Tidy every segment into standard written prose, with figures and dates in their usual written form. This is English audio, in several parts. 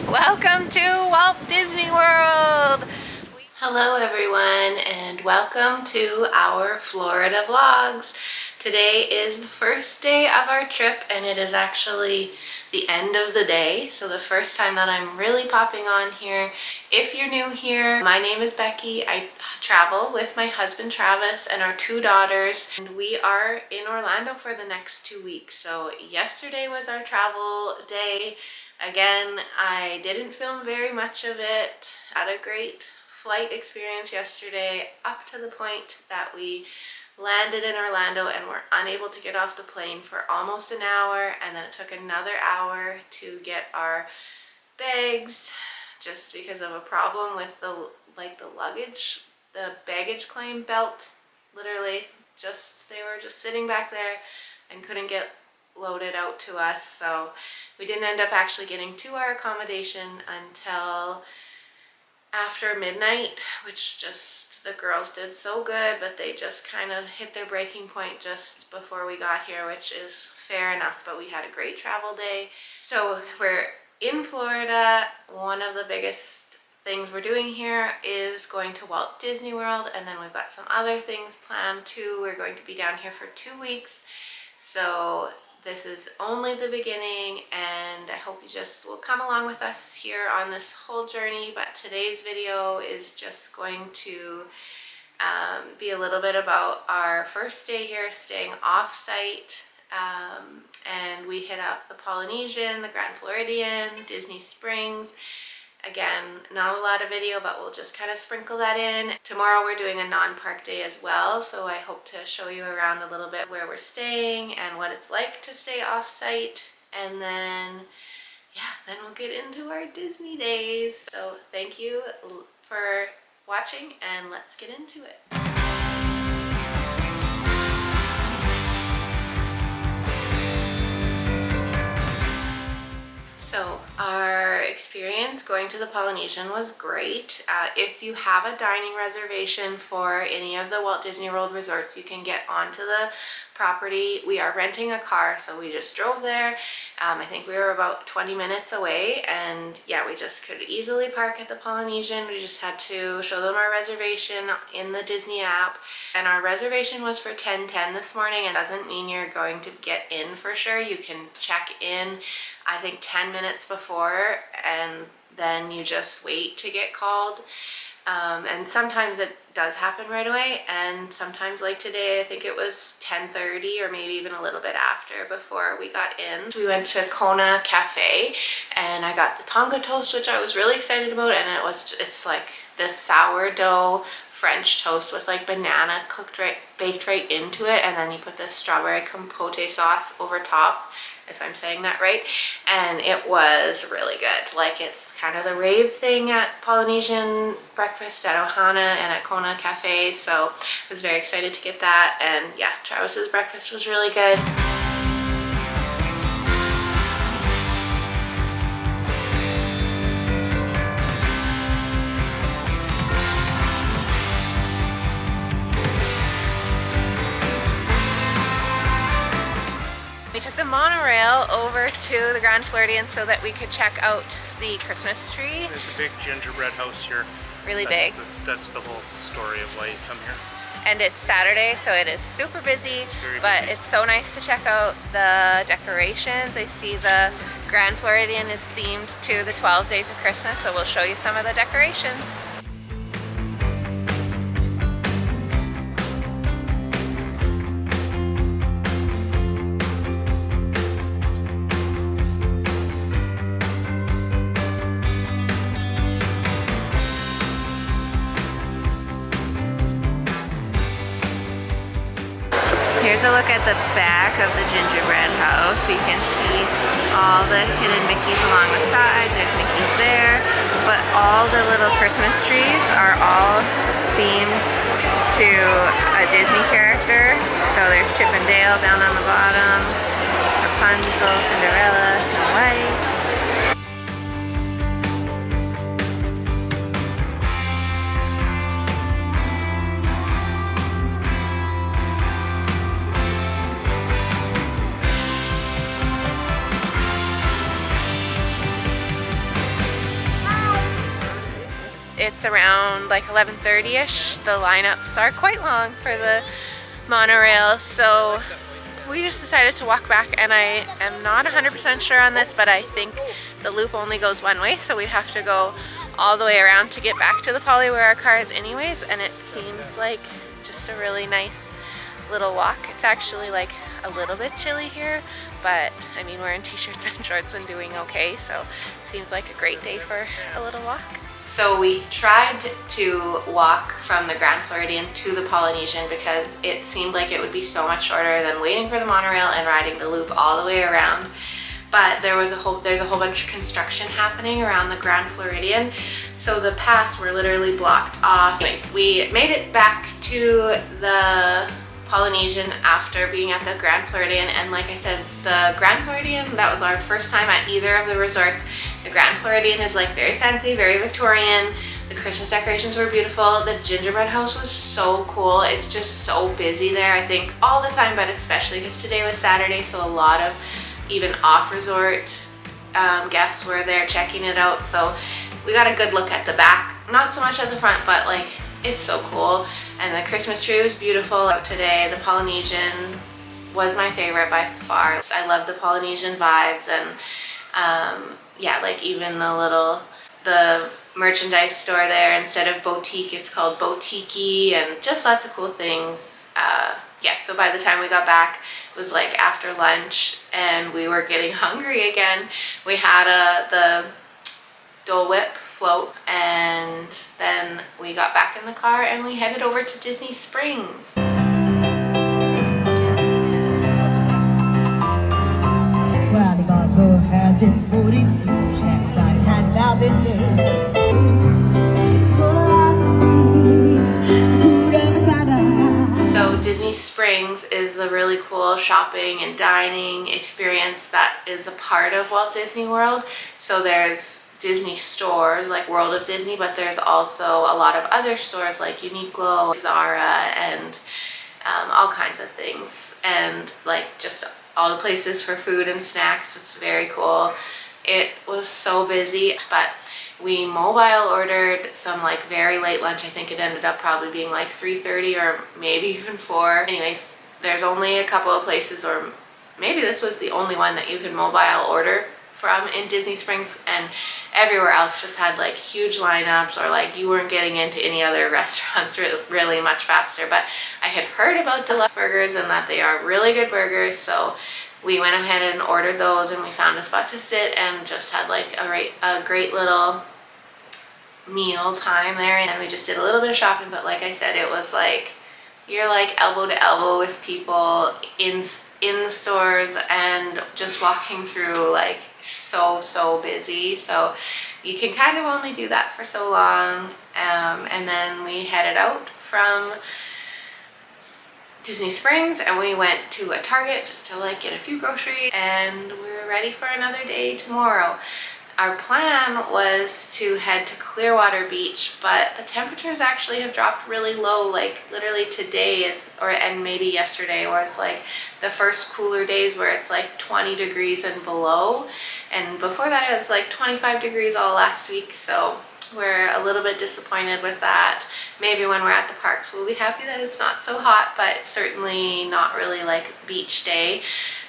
Welcome to Walt Disney World! Hello everyone and welcome to our Florida vlogs. Today is the first day of our trip and it is actually the end of the day. So the first time that I'm really popping on here. If you're new here, my name is Becky. I travel with my husband Travis and our two daughters, and we are in Orlando for the next 2 weeks. So yesterday was our travel day. Again, I didn't film very much of it. Had a great flight experience yesterday, up to the point that we landed in Orlando and were unable to get off the plane for almost an hour, and then it took another hour to get our bags just because of a problem with the luggage, the baggage claim belt. Literally they were just sitting back there and couldn't get loaded out to us, so we didn't end up actually getting to our accommodation until after midnight, which just the girls did so good, but they just kind of hit their breaking point just before we got here, which is fair enough. But we had a great travel day. So we're in Florida. One of the biggest things we're doing here is going to Walt Disney World, and then we've got some other things planned too. We're going to be down here for 2 weeks, so this is only the beginning, and I hope you just will come along with us here on this whole journey. But today's video is just going to be a little bit about our first day here, staying off-site, and we hit up the Polynesian, the Grand Floridian, Disney Springs. Again, not a lot of video, but we'll just kind of sprinkle that in. Tomorrow we're doing a non-park day as well, so I hope to show you around a little bit where we're staying and what it's like to stay off-site. And then, yeah, then we'll get into our Disney days. So thank you for watching, and let's get into it. So our experience going to the Polynesian was great. If you have a dining reservation for any of the Walt Disney World resorts, you can get onto the property. We are renting a car, so we just drove there. I think we were about 20 minutes away, and yeah, we just could easily park at the Polynesian. We just had to show them our reservation in the Disney app, and our reservation was for 10:10 this morning. It doesn't mean you're going to get in for sure. You can check in, I think, 10 minutes before, and then you just wait to get called. And sometimes it does happen right away, and sometimes, like today, I think it was 10:30 or maybe even a little bit after before we got in. We went to Kona Cafe and I got the Tonga toast, which I was really excited about, and it's like this sourdough French toast with like banana baked right into it, and then you put this strawberry compote sauce over top, if I'm saying that right, and it was really good. Like, it's kind of the rave thing at Polynesian breakfast at Ohana and at Kona Cafe, so I was very excited to get that. And yeah, Travis's breakfast was really good. We took the monorail over to the Grand Floridian so that we could check out the Christmas tree. There's a big gingerbread house here. Really big. That's the whole story of why you come here. And it's Saturday, so it is super busy, but it's so nice to check out the decorations. I see the Grand Floridian is themed to the 12 days of Christmas, so we'll show you some of the decorations. Here's a look at the back of the gingerbread house. You can see all the hidden Mickeys along the side. There's Mickeys there, but all the little Christmas trees are all themed to a Disney character. So there's Chip and Dale down on the bottom, Rapunzel, Cinderella, Snow White. it's around like 11:30ish. The lineups are quite long for the monorail, so we just decided to walk back, and I am not 100% sure on this, but I think the loop only goes one way, so we'd have to go all the way around to get back to the Poly where our car is anyways, and it seems like just a really nice little walk. It's actually like a little bit chilly here, but I mean, we're in t-shirts and shorts and doing okay, so it seems like a great day for a little walk. So we tried to walk from the Grand Floridian to the Polynesian because it seemed like it would be so much shorter than waiting for the monorail and riding the loop all the way around. But there's a whole bunch of construction happening around the Grand Floridian, so the paths were literally blocked off. Anyways, we made it back to the Polynesian after being at the Grand Floridian, and like I said, the Grand Floridian, that was our first time at either of the resorts. The Grand Floridian is like very fancy, very Victorian. The Christmas decorations were beautiful. The gingerbread house was so cool. It's just so busy there, I think all the time, but especially because today was Saturday, so a lot of even off-resort guests were there checking it out. So we got a good look at the back, not so much at the front, but like it's so cool. And the Christmas tree was beautiful out today. The Polynesian was my favorite by far. I love the Polynesian vibes, and yeah, like even the merchandise store there, instead of boutique, it's called boutique-y, and just lots of cool things. Yeah, so by the time we got back, it was like after lunch and we were getting hungry again. We had the Dole Whip float, and then we got back in the car and we headed over to Disney Springs. So Disney Springs is the really cool shopping and dining experience that is a part of Walt Disney World. So there's Disney stores like World of Disney, but there's also a lot of other stores like Uniqlo, Zara, and all kinds of things, and like just all the places for food and snacks. It's very cool. It was so busy, but we mobile ordered some like very late lunch. I think it ended up probably being like 3:30 or maybe even 4. Anyways, there's only a couple of places, or maybe this was the only one that you could mobile order from in Disney Springs, and everywhere else just had like huge lineups, or like you weren't getting into any other restaurants really much faster. But I had heard about Deluxe Burgers and that they are really good burgers, so we went ahead and ordered those, and we found a spot to sit and just had like a great little meal time there. And we just did a little bit of shopping, but like I said, it was like you're like elbow to elbow with people in the stores and just walking through, like so busy. So you can kind of only do that for so long. And then we headed out from Disney Springs and we went to a Target just to like get a few groceries, and we were ready for another day tomorrow. Our plan was to head to Clearwater Beach, but the temperatures actually have dropped really low. Like literally today and maybe yesterday was like the first cooler days where it's like 20 degrees and below. And before that it was like 25 degrees all last week. So we're a little bit disappointed with that. Maybe when we're at the parks we'll be happy that it's not so hot, but it's certainly not really like beach day.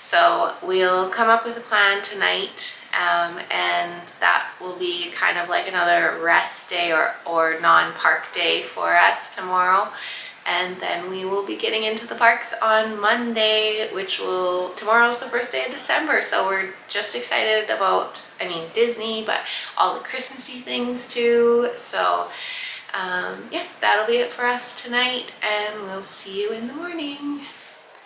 So we'll come up with a plan tonight, and that will be kind of like another rest day or non-park day for us tomorrow. And then we will be getting into the parks on Monday, tomorrow's the first day of December. So we're just excited about, Disney, but all the Christmassy things too. So yeah, that'll be it for us tonight, and we'll see you in the morning.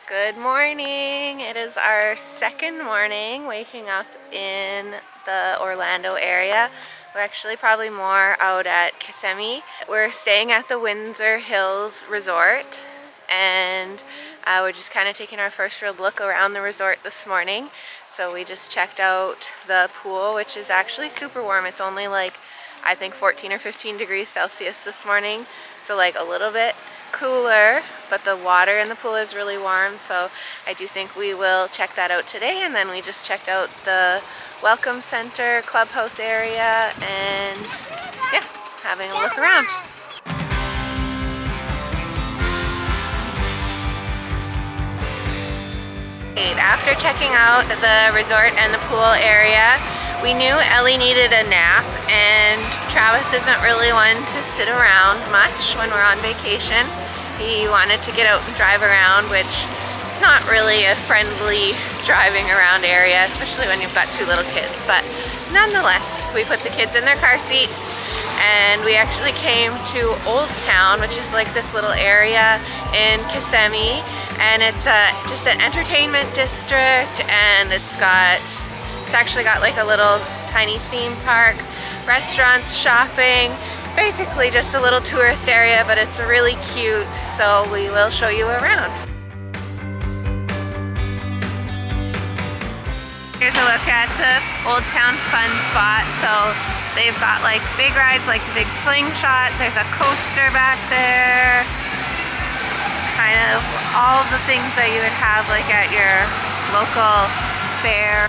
Good morning. It is our second morning waking up in the Orlando area. We're actually probably more out at Kissimmee. We're staying at the Windsor Hills Resort, and we're just kind of taking our first real look around the resort this morning. So we just checked out the pool, which is actually super warm. It's only like, I think 14 or 15 degrees Celsius this morning. So like a little bit cooler, but the water in the pool is really warm. So I do think we will check that out today. And then we just checked out the Welcome Center clubhouse area, and yeah, having a look around. After checking out the resort and the pool area, we knew Ellie needed a nap, and Travis isn't really one to sit around much when we're on vacation. He wanted to get out and drive around, which is not really a friendly driving around area, especially when you've got two little kids. But nonetheless, we put the kids in their car seats and we actually came to Old Town, which is like this little area in Kissimmee, and it's just an entertainment district, and it's actually got like a little tiny theme park, restaurants, shopping, basically just a little tourist area, but it's really cute, so we will show you around. Here's a look at the Old Town Fun Spot. So they've got like big rides like the big slingshot, there's a coaster back there, kind of all the things that you would have like at your local fair.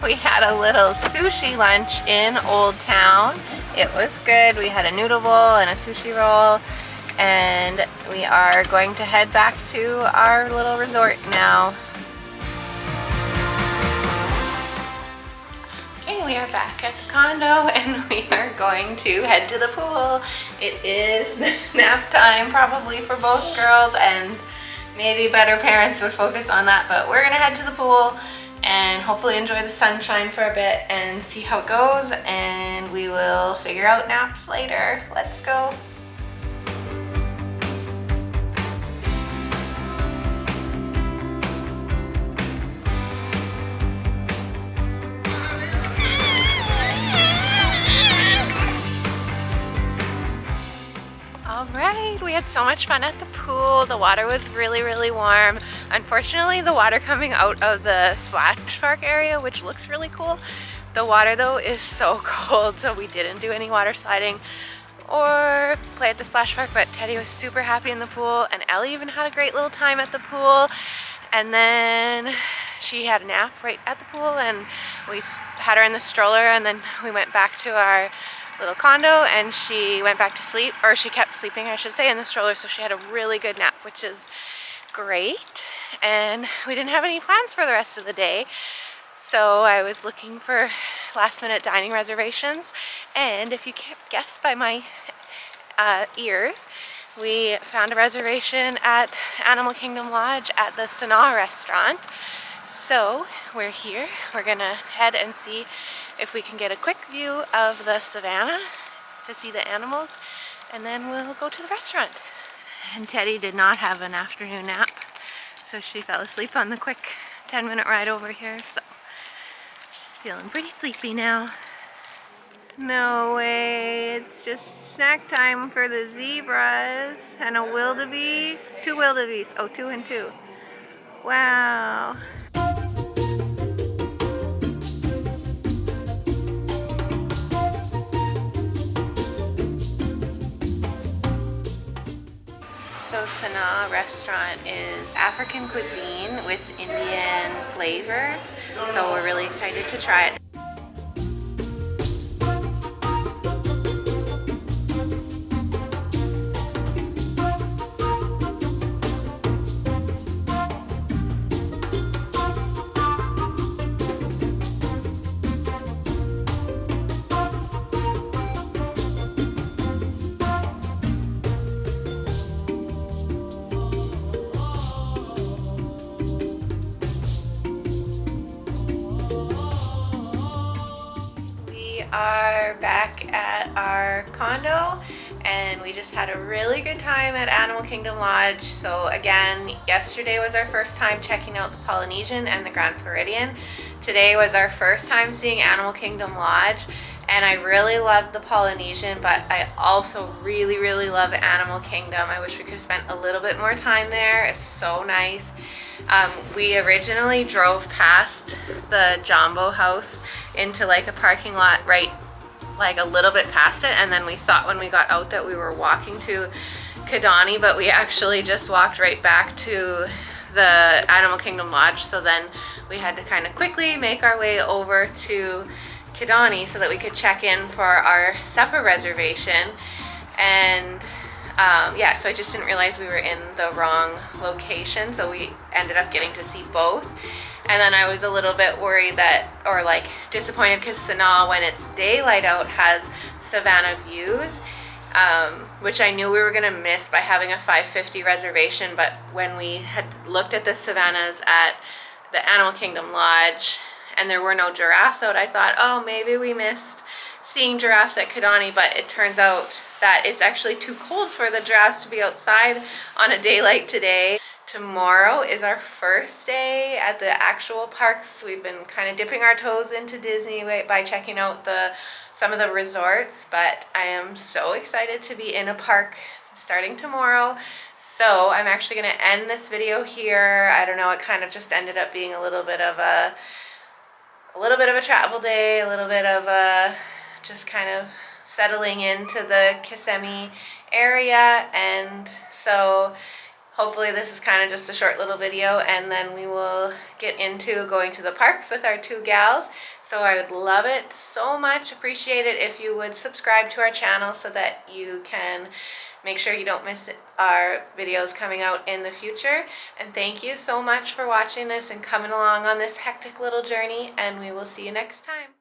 We had a little sushi lunch in Old Town. It was good. We had a noodle bowl and a sushi roll, and we are going to head back to our little resort now. Okay, we are back at the condo and we are going to head to the pool. It is nap time probably for both girls, and maybe better parents would focus on that, but we're gonna head to the pool and hopefully enjoy the sunshine for a bit and see how it goes, and we will figure out naps later. Let's go. Alright, we had so much fun at the pool. The water was really, really warm. Unfortunately, the water coming out of the splash park area, which looks really cool, the water though is so cold, so we didn't do any water sliding or play at the splash park, but Teddy was super happy in the pool, and Ellie even had a great little time at the pool. And then she had a nap right at the pool, and we had her in the stroller, and then we went back to our little condo and she went back to sleep, or she kept sleeping I should say, in the stroller, so she had a really good nap, which is great. And we didn't have any plans for the rest of the day, so I was looking for last minute dining reservations, and if you can't guess by my ears, we found a reservation at Animal Kingdom Lodge at the Sanaa restaurant. So we're here, we're gonna head and see if we can get a quick view of the savannah to see the animals, and then we'll go to the restaurant. And Teddy did not have an afternoon nap, so she fell asleep on the quick 10-minute ride over here, so she's feeling pretty sleepy now. No way, it's just snack time for the zebras and a wildebeest. Two wildebeest, oh, 2 and 2. Wow. So Sanaa restaurant is African cuisine with Indian flavors, so we're really excited to try it. Are back at our condo, and we just had a really good time at Animal Kingdom Lodge. So again, yesterday was our first time checking out the Polynesian and the Grand Floridian. Today was our first time seeing Animal Kingdom Lodge, and I really loved the Polynesian, but I also really love Animal Kingdom. I wish we could have spent a little bit more time there. It's so nice. We originally drove past the Jumbo house into like a parking lot right like a little bit past it, and then we thought when we got out that we were walking to Kidani, but we actually just walked right back to the Animal Kingdom Lodge. So then we had to kind of quickly make our way over to Kidani so that we could check in for our supper reservation. And yeah, so I just didn't realize we were in the wrong location, so we ended up getting to see both. And then I was a little bit worried that, or like disappointed, because Sanaa, when it's daylight out, has Savannah views, which I knew we were gonna miss by having a 5:50 reservation. But when we had looked at the Savannahs at the Animal Kingdom Lodge and there were no giraffes out, I thought, oh, maybe we missed seeing giraffes at Kidani. But it turns out that it's actually too cold for the giraffes to be outside on a day like today. Tomorrow is our first day at the actual parks. We've been kind of dipping our toes into Disney by checking out some of the resorts, but I am so excited to be in a park starting tomorrow. So I'm actually going to end this video here. I don't know, it kind of just ended up being a little bit of a travel day, a little bit of a just kind of settling into the Kissimmee area. And so hopefully this is kind of just a short little video, and then we will get into going to the parks with our two gals. So I would love it so much, appreciate it if you would subscribe to our channel so that you can make sure you don't miss our videos coming out in the future. And thank you so much for watching this and coming along on this hectic little journey, and we will see you next time.